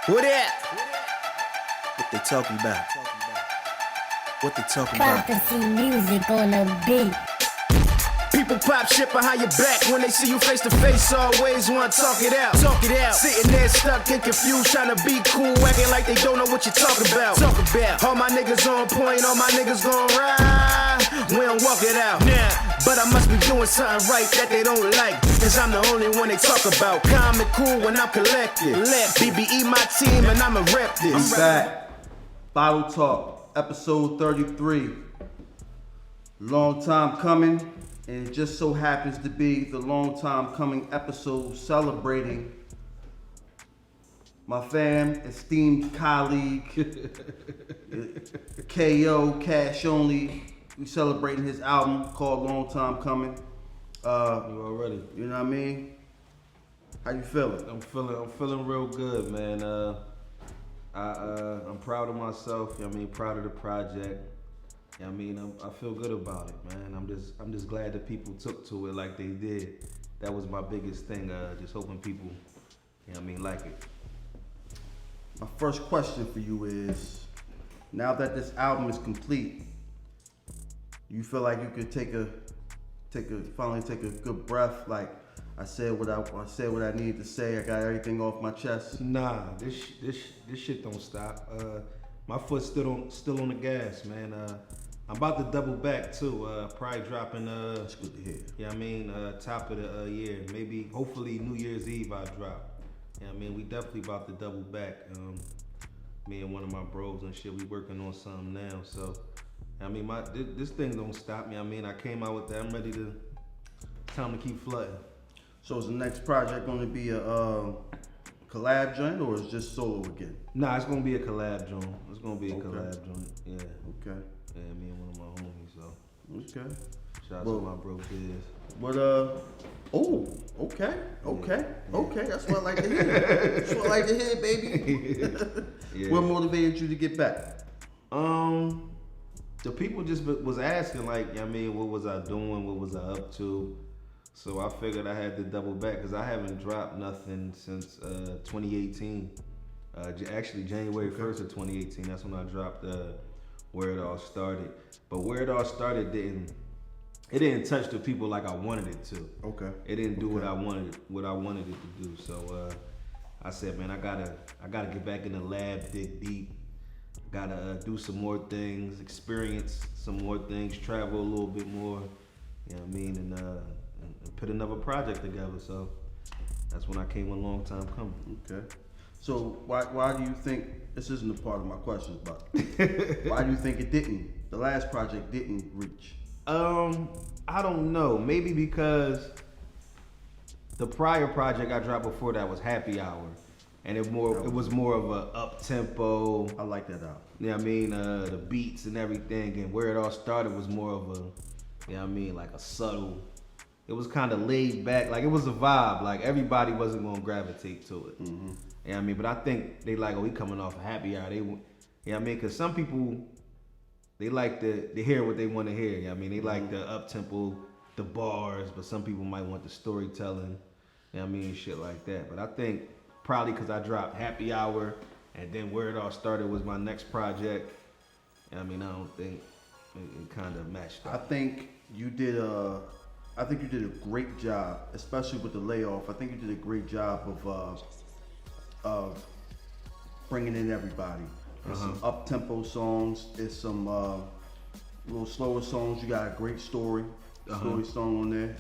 What that? What they talking about? What they talking about? Prophecy music on the beat. People pop shit behind your back when they see you face to face. Always want to talk it out. Talk it out. Sitting there stuck and confused, trying to be cool, acting like they don't know what you're talking about. Talk about. All my niggas on point, all my niggas gon' ride. We don't walk it out. Nah. But I must be doing something right that they don't like, cause I'm the only one they talk about. Calm and cool when I'm collected. Let BBE my team and I'ma rep this. I'm back. Bottle Talk, episode 33. Long time coming, and it just so happens to be the long time coming episode celebrating my fam, esteemed colleague, KO, Cash Only. We celebrating his album called Long Time Coming. You already. You know what I mean? How you feeling? I'm feeling real good, man. I'm proud of myself. You know what I mean, proud of the project. You know what I mean, I feel good about it, man. I'm just glad that people took to it like they did. That was my biggest thing. Just hoping people, you know what I mean, like it. My first question for you is, now that this album is complete, you feel like you could finally take a good breath? Like, I said what I needed to say. I got everything off my chest. Nah, this shit don't stop. My foot's still on the gas, man. I'm about to double back too. Probably dropping. That's good to hear. Yeah, I mean, top of the year. Maybe, hopefully, New Year's Eve I drop. Yeah, I mean, we definitely about to double back. Me and one of my bros and shit, we working on something now. So, I mean, this thing don't stop me. I mean, I came out with that. I'm ready to. Time to keep flooding. So is the next project going to be a collab joint, or is it just solo again? Nah, it's gonna be a collab joint. It's gonna be a Okay. collab joint. Yeah. Okay. Yeah, me and one of my homies. So, Okay. shout out Well, to my bro Biz. But okay. That's what I like to hear. That's what I like to hear, baby. Yeah. What motivated you to get back? The people just was asking, like, I mean, what was I doing? What was I up to? So I figured I had to double back because I haven't dropped nothing since 2018. Actually, January 1st of 2018. That's when I dropped Where It All Started. But Where It All Started didn't touch the people like I wanted it to. Okay. It didn't do what I wanted it to do. So I said, man, I gotta get back in the lab, dig deep. Gotta do some more things, experience some more things, travel a little bit more. You know what I mean? And put another project together. So that's when I came a long time coming. Okay. So why do you think, this isn't a part of my questions, but why do you think the last project didn't reach? I don't know. Maybe because the prior project I dropped before that was Happy Hour. And it was more of a up tempo. I like that out. You know what I mean? The beats and everything. And Where It All Started was more of a, you know what I mean, like a subtle. It was kind of laid back. Like, it was a vibe. Like, everybody wasn't going to gravitate to it. Mm-hmm. You know what I mean? But I think they like, we coming off a Happy Hour. You know what I mean? Because some people, they like to hear what they want to hear. You know what I mean? They like the up tempo, the bars, but some people might want the storytelling. You know what I mean? Shit like that. But I think probably because I dropped Happy Hour and then Where It All Started was my next project. You know what I mean? I don't think it kind of matched up. I think you did a great job, especially with the layoff. I think you did a great job of bringing in everybody. There's some up-tempo songs. There's some little slower songs. You got a great story song on there.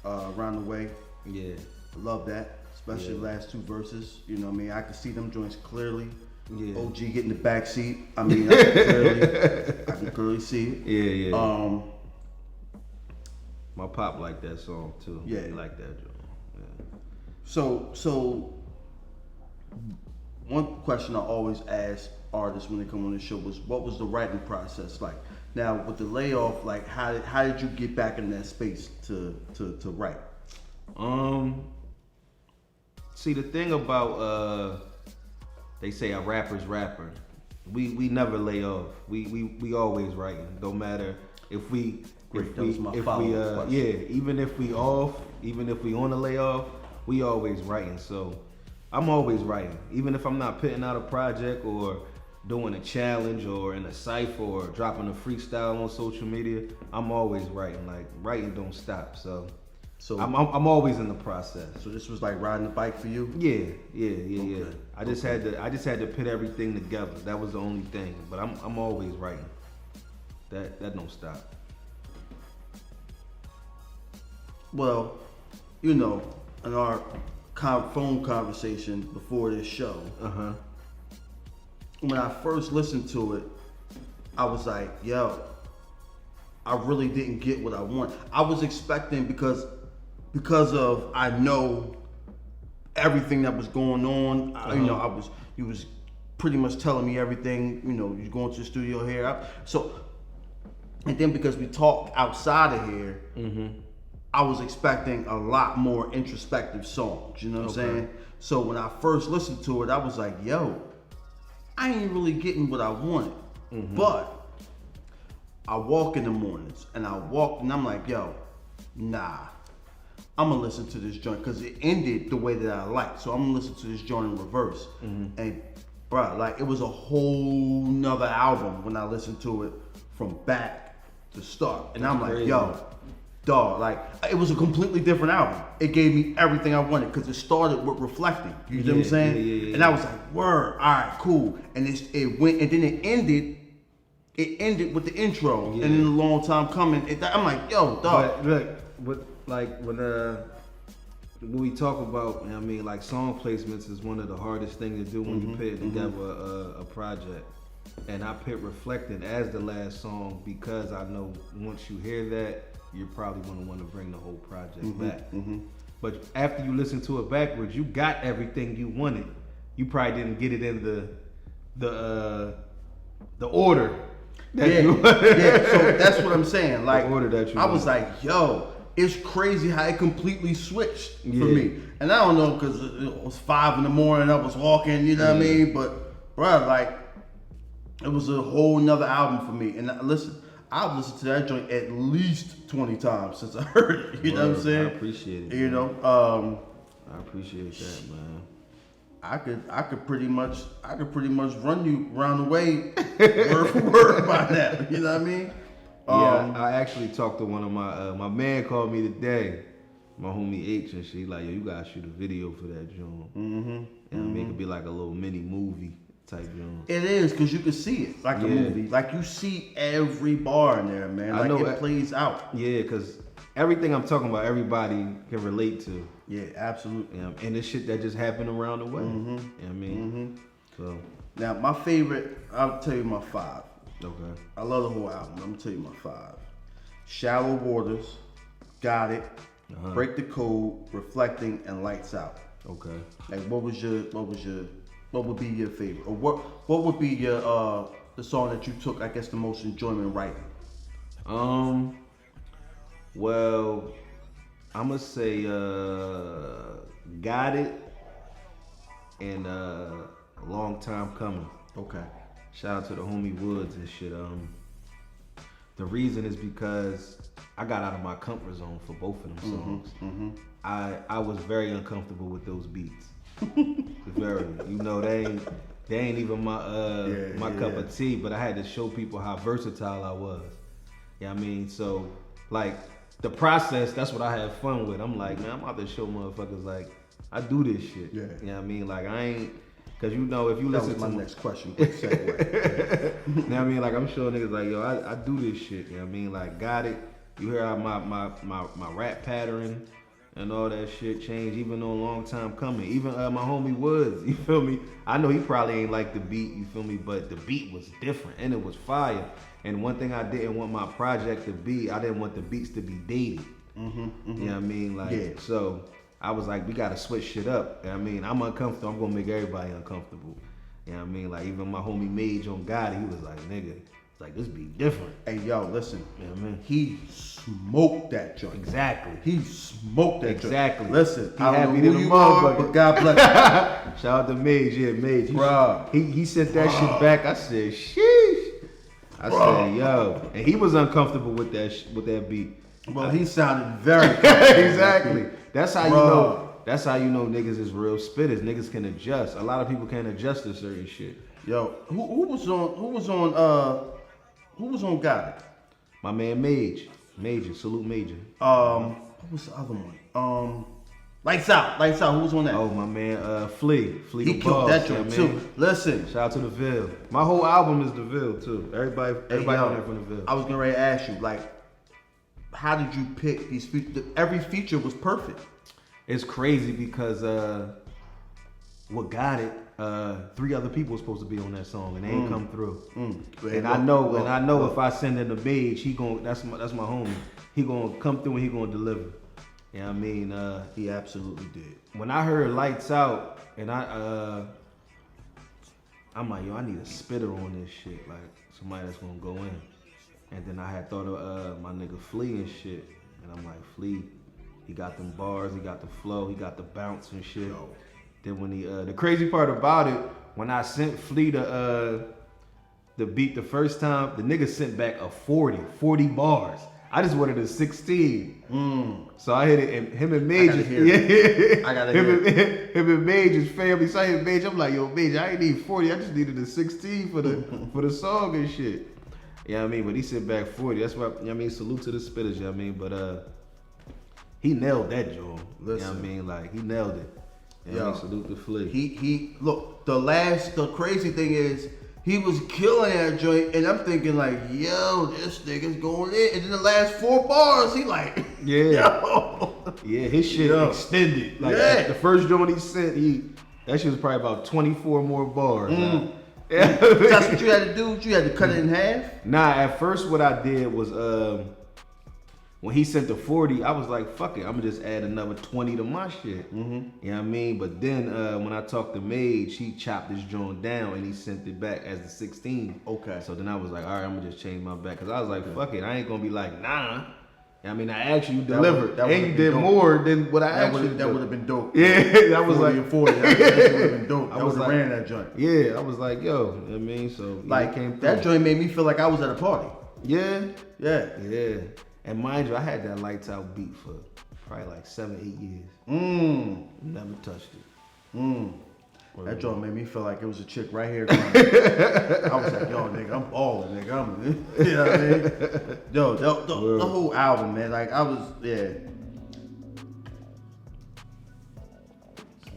Around the Way. Yeah. I love that, especially the last two verses. You know what I mean? I can see them joints clearly. Yeah. OG getting the back seat. I mean, I can clearly see it. Yeah. My pop liked that song too. Yeah. He liked that joint. Yeah. So one question I always ask artists when they come on the show was, what was the writing process like? Now with the layoff, like how did you get back in that space to write? See, the thing about they say a rapper's rapper. We never lay off. We always writing. Don't matter if we Great, that was my follow-up question. even if we off, even if we on a layoff, we always writing. So I'm always writing. Even if I'm not putting out a project or doing a challenge or in a cipher or dropping a freestyle on social media, I'm always writing. Like, writing don't stop. So I'm always in the process. So this was like riding a bike for you? Yeah. I just had to put everything together. That was the only thing. But I'm always writing. That don't stop. Well, you know, in our phone conversation before this show, when I first listened to it, I was like, yo, I really didn't get what I want. I was expecting because of I know everything that was going on. You know, you was pretty much telling me everything. You know, you're going to the studio here. And then because we talked outside of here, I was expecting a lot more introspective songs. You know what I'm saying? So when I first listened to it, I was like, yo, I ain't really getting what I wanted. But I walk in the mornings and I'm like, yo, nah, I'm gonna listen to this joint because it ended the way that I liked. So I'm gonna listen to this joint in reverse. And bro, like it was a whole nother album when I listened to it from back to start. And I'm like, yo, dog, like it was a completely different album. It gave me everything I wanted because it started with Reflecting. You know what I'm saying? Yeah. And I was like, word, all right, cool. And it went, and then it ended. It ended with the intro, and then a long time coming. I'm like, yo, dog. But look, when we talk about, I mean, like song placements is one of the hardest things to do when you put together a project. And I picked Reflecting as the last song because I know once you hear that, you're probably gonna want to bring the whole project back. But after you listen to it backwards, you got everything you wanted. You probably didn't get it in the order. So that's what I'm saying. Like, the order that you I was like, yo, it's crazy how it completely switched for me. And I don't know because it was 5 in the morning. I was walking, you know what I mean? But bro, like, it was a whole nother album for me. And listen, I've listened to that joint at least 20 times since I heard it. You know what I'm saying? I appreciate it. You know, I appreciate that, man. I could pretty much run you around the way word for word by now. You know what I mean? I actually talked to one of my man called me today, my homie H, and she like, yo, you gotta shoot a video for that joint. And I mean, it could be like a little mini movie type joint. It is, because you can see it like a movie. Like you see every bar in there, man. Like it plays out. Yeah, because everything I'm talking about, everybody can relate to. Yeah, absolutely. And it's shit that just happened around the way. You know what I mean? So now my favorite, I'll tell you my 5. Okay. I love the whole album. I'm gonna tell you my 5. Shallow Waters, Got It, Break the Code, Reflecting, and Lights Out. Okay. Like what would be your favorite? Or what would be your the song that you took, I guess, the most enjoyment writing? Well, I'm gonna say Got It and A Long Time Coming. Okay. Shout out to the homie Woods and shit. The reason is because I got out of my comfort zone for both of them songs. I was very uncomfortable with those beats. Very, you know, they ain't even my cup of tea, but I had to show people how versatile I was. Yeah, I mean, so like the process, that's what I have fun with. I'm like, man, I'm out to show motherfuckers like I do this shit. Yeah. You know what I mean? Like I ain't, cause you know if you listen to my next question, quick segue. You know what I mean? Like I'm showing niggas like, yo, I do this shit. You know what I mean? Like Got It. You hear how my rap pattern and all that shit changed, even though a long time coming. Even my homie Woods, you feel me? I know he probably ain't like the beat, you feel me? But the beat was different and it was fire. And one thing I didn't want my project to be, I didn't want the beats to be dated. You know what I mean? Like, so I was like, we gotta switch shit up. You know what I mean? I'm uncomfortable, I'm gonna make everybody uncomfortable. You know what I mean? Like even my homie Mage on God, he was like, nigga, it's like this beat different. Hey yo, listen, you know what I mean? He smoked that joint. Exactly. He smoked that joint. Exactly. Listen, he I don't happy know to who the you are, motherfucker. but God bless you. Shout out to Mage, yeah, Mage. Bruh. He sent that shit back. I said, sheesh. I said, yo, and he was uncomfortable with that beat. Well, he sounded very comfortable. Exactly. That's how you know. that's how you know niggas is real spitters. Niggas can adjust. A lot of people can't adjust to certain shit. Yo, who was on Got It? My man Major, salute Major. What was the other one? Lights Out. Who was on that? Oh, my man, Flea he the killed Boss, that joint yeah, too. man. Listen, Shout out to the Ville. My whole album is the Ville too. Everybody yo, on there from the Ville. I was getting ready to ask you, like, how did you pick these features? Every feature was perfect. It's crazy because what got it? 3 other people were supposed to be on that song and they ain't come through. And I know if I send in the Beige, he gon' that's my homie. He gonna come through and he gonna deliver. You know what I mean? He absolutely did. When I heard Lights Out and I'm like, yo, I need a spitter on this shit, like somebody that's gonna go in. And then I had thought of my nigga Flea and shit, and I'm like, Flea, he got them bars, he got the flow, he got the bounce and shit. Then when the crazy part about it, when I sent Flea the beat the first time, the nigga sent back a 40 bars. I just wanted a 16. So I hit it, and him and Major, I gotta hear it. Him and Major's family. So I hit Major. I'm like, yo, Major, I ain't need 40. I just needed a 16 for the song and shit. You know what I mean? But he sent back 40. That's why, you know what I mean? Salute to the spitters, you know what I mean? But he nailed that, Joe. You know what I mean? Like, he nailed it. You know what I mean? Salute to Flea. He look, the crazy thing is, he was killing that joint, and I'm thinking like, yo, this nigga's going in. And then the last 4 bars, he like, yo. Yeah, his shit extended. Like the first joint he sent, that shit was probably about 24 more bars. That's what you had to do? You had to cut it in half? Nah, at first what I did was when he sent the 40, I was like, fuck it, I'm gonna just add another 20 to my shit. You know what I mean? But then when I talked to Mage, he chopped this joint down and he sent it back as the 16. Okay. So then I was like, all right, I'm gonna just change my back. Cause I was like, fuck it, I ain't gonna be like, nah. I mean, I actually delivered. And you did more than what I actually did. That would have been dope. Yeah, that was 40 like and 40. That would have been dope. I was would have like, ran that joint. Yeah, I was like, yo, you know what I mean? So like, came that joint made me feel like I was at a party. Yeah. Yeah. And mind you, I had that Lights Out beat for probably like 7-8 years. Never touched it. That joint made me feel like it was a chick right here. I was like, yo, nigga, I'm balling, nigga. You know what I mean? Yo, the whole album, man. Like, I was,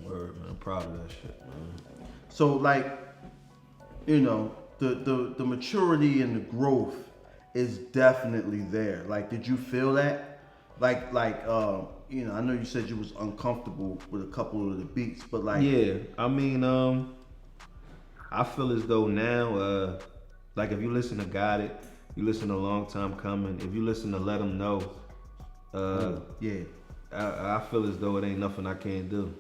Word, man. I'm proud of that shit, man. So, like, you know, the maturity and the growth is definitely there. Like, did you feel that? Like, you know, I know you said you was uncomfortable with a couple of the beats, but like, yeah, I mean, I feel as though now, like if you listen to Got It, you listen to A Long Time Coming. If you listen to Let 'Em Know, I feel as though it ain't nothing I can't do.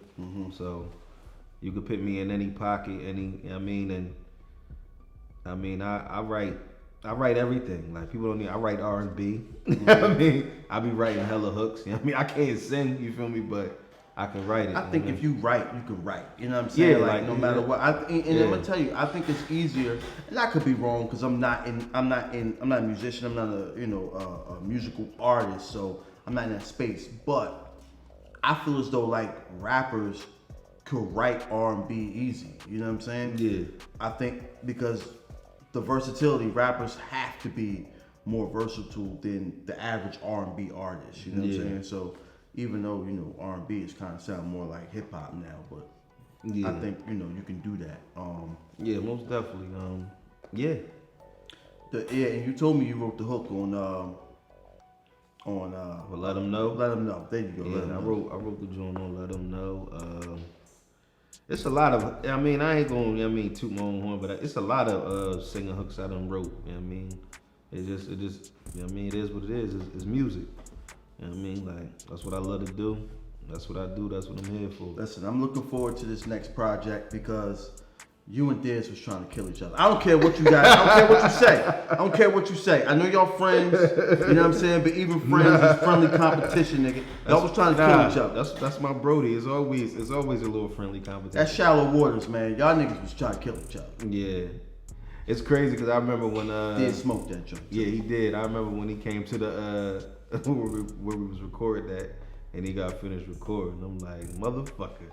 So you could put me in any pocket, I mean, I write everything. Like people don't need. I write R&B. You know what I mean, I be writing hella hooks. You know what I mean, I can't sing. You feel me? But I can write it. I think if you write, you can write. You know what I'm saying? Yeah, like no matter what. I'm gonna tell you, I think it's easier. And I could be wrong because I'm not a musician. I'm not a musical artist. So I'm not in that space. But I feel as though like rappers could write R&B easy. You know what I'm saying? Yeah. I think because the versatility, rappers have to be more versatile than the average R&B artist. You know what I'm saying? So even though, you know, R&B is kind of sound more like hip hop now, but I think, you know, you can do that. Yeah, most definitely. Yeah. And you told me you wrote the hook on Well, Let 'Em Know. Let 'Em Know. There you go. Yeah, I wrote the joint on Let 'Em Know. It's a lot of, I mean, I ain't gonna, toot my own horn, but it's a lot of singing hooks I done wrote. You know what I mean? It just, you know what I mean? It is what it is. It's music. You know what I mean? Like, that's what I love to do. That's what I do. That's what I'm here for. Listen, I'm looking forward to this next project because you and Diz was trying to kill each other. I don't care what you guys, I don't care what you say. I don't care what you say. I know y'all friends, you know what I'm saying? But even friends is friendly competition, nigga. Y'all was trying to kill each other. That's my brody. It's always a little friendly competition. That's shallow waters, man. Y'all niggas was trying to kill each other. Yeah. It's crazy because I remember when Did smoke that joint. Yeah, he did. I remember when he came to the where we was recording that, and he got finished recording. I'm like, motherfucker.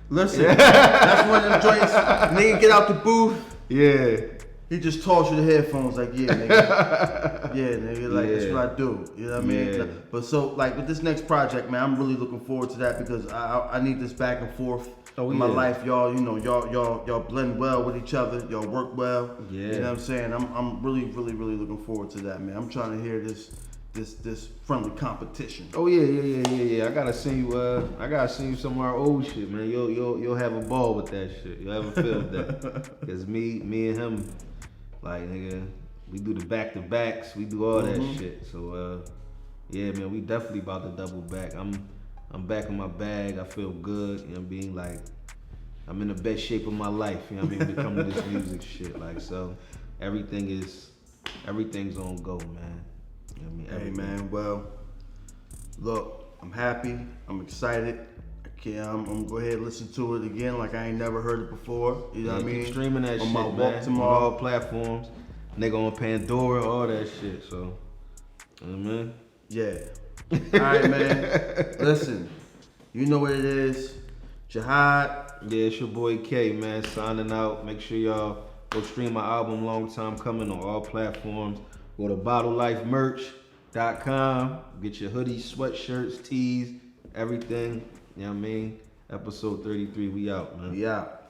Listen, that's one of them joints. Nigga get out the booth. Yeah. He just tossed you the headphones like, yeah, nigga. Yeah, nigga, like, that's what I do. You know what I mean? Yeah. But so, like, with this next project, man, I'm really looking forward to that because I need this back and forth in my life. Y'all, you know, y'all blend well with each other. Y'all work well. Yeah. You know what I'm saying? I'm really looking forward to that, man. I'm trying to hear this friendly competition. Oh yeah. I gotta send you some of our old shit, man. You'll have a ball with that shit. You'll have a feel with that. Cause me and him, like, nigga, we do the back to backs. We do all that shit. So yeah, man, we definitely about to double back. I'm back in my bag. I feel good. You know what I mean? Like, I'm in the best shape of my life. You know what I mean? When it comes to this music shit. Like, so everything's on go, man. You know what I mean? Hey, man, well, look, I'm happy. I'm excited. I'm gonna go ahead and listen to it again like I ain't never heard it before. You know what I mean? Keep streaming that on shit, my man. walk On tomorrow. all platforms. Nigga on Pandora, all that shit. So, you know what I mean? Yeah. All right, man. Listen, you know what it is. Jihad. Yeah, it's your boy K, man, signing out. Make sure y'all go stream my album Long Time Coming on all platforms. Go to bottlelifemerch.com. Get your hoodies, sweatshirts, tees, everything. You know what I mean? Episode 33, we out, man. We out.